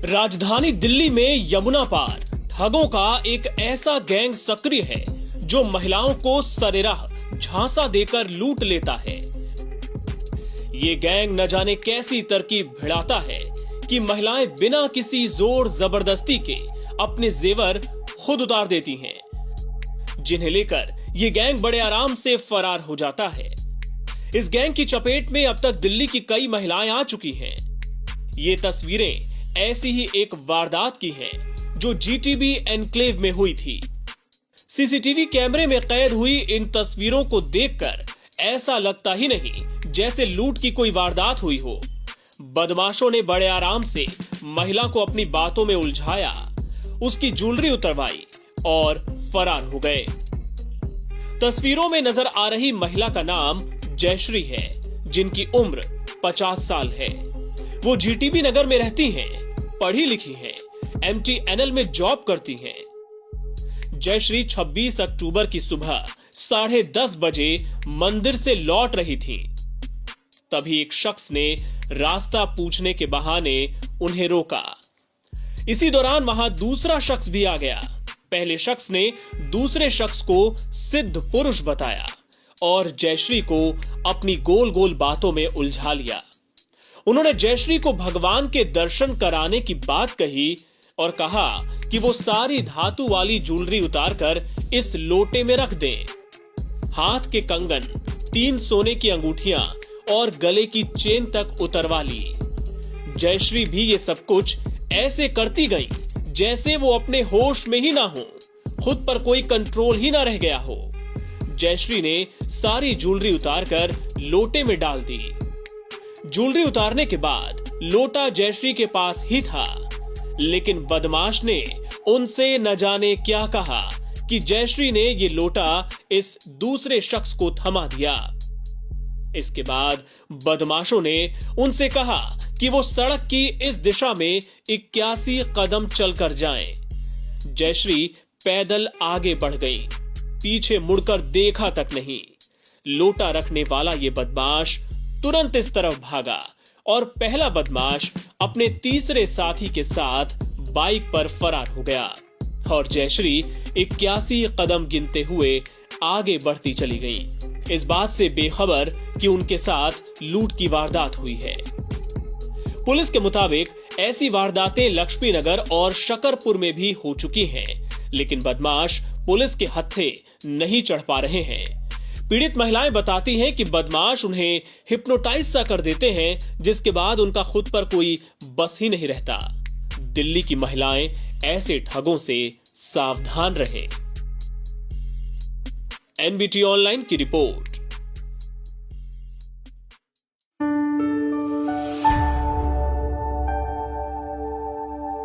राजधानी दिल्ली में यमुना पार ठगों का एक ऐसा गैंग सक्रिय है जो महिलाओं को सरेराह झांसा देकर लूट लेता है। ये गैंग न जाने कैसी तरकीब भिड़ाता है कि महिलाएं बिना किसी जोर जबरदस्ती के अपने जेवर खुद उतार देती हैं, जिन्हें लेकर ये गैंग बड़े आराम से फरार हो जाता है। इस गैंग की चपेट में अब तक दिल्ली की कई महिलाएं आ चुकी हैं। ये तस्वीरें ऐसी ही एक वारदात की हैं जो जीटीबी एनक्लेव में हुई थी। सीसीटीवी कैमरे में कैद हुई इन तस्वीरों को देखकर ऐसा लगता ही नहीं जैसे लूट की कोई वारदात हुई हो। बदमाशों ने बड़े आराम से महिला को अपनी बातों में उलझाया, उसकी ज्वेलरी उतरवाई और फरार हो गए। तस्वीरों में नजर आ रही महिला का नाम जयश्री है, जिनकी उम्र 50 साल है। वो जीटीबी नगर में रहती हैं, पढ़ी लिखी हैं, एमटीएनएल में जॉब करती हैं। जयश्री 26 अक्टूबर की सुबह 10:30 बजे मंदिर से लौट रही थी। तभी एक शख्स ने रास्ता पूछने के बहाने उन्हें रोका। इसी दौरान वहां दूसरा शख्स भी आ गया। पहले शख्स ने दूसरे शख्स को सिद्ध पुरुष बताया और जयश्री को अपनी गोल गोल बातों में उलझा लिया। उन्होंने जयश्री को भगवान के दर्शन कराने की बात कही और कहा कि वो सारी धातु वाली ज्वेलरी उतारकर इस लोटे में रख दें। हाथ के कंगन, 3 सोने की अंगूठियां और गले की चेन तक उतरवा ली। जयश्री भी ये सब कुछ ऐसे करती गई जैसे वो अपने होश में ही ना हो, खुद पर कोई कंट्रोल ही ना रह गया हो। जयश्री ने सारी ज्वेलरी उतारकर लोटे में डाल दी। ज्वेलरी उतारने के बाद लोटा जयश्री के पास ही था, लेकिन बदमाश ने उनसे न जाने क्या कहा कि जयश्री ने ये लोटा इस दूसरे शख्स को थमा दिया। इसके बाद बदमाशों ने उनसे कहा कि वो सड़क की इस दिशा में 81 कदम चलकर जाएं। जयश्री पैदल आगे बढ़ गई, पीछे मुड़कर देखा तक नहीं। लोटा रखने वाला ये बदमाश तुरंत इस तरफ भागा और पहला बदमाश अपने तीसरे साथी के साथ बाइक पर फरार हो गया और जयश्री 81 कदम गिनते हुए आगे बढ़ती चली गई, इस बात से बेखबर कि उनके साथ लूट की वारदात हुई है। पुलिस के मुताबिक ऐसी वारदातें लक्ष्मी नगर और शकरपुर में भी हो चुकी हैं, लेकिन बदमाश पुलिस के हत्थे नहीं चढ़ पा रहे हैं। पीड़ित महिलाएं बताती हैं कि बदमाश उन्हें हिप्नोटाइज सा कर देते हैं, जिसके बाद उनका खुद पर कोई बस ही नहीं रहता। दिल्ली की महिलाएं ऐसे ठगों से सावधान रहें। एनबीटी ऑनलाइन की रिपोर्ट।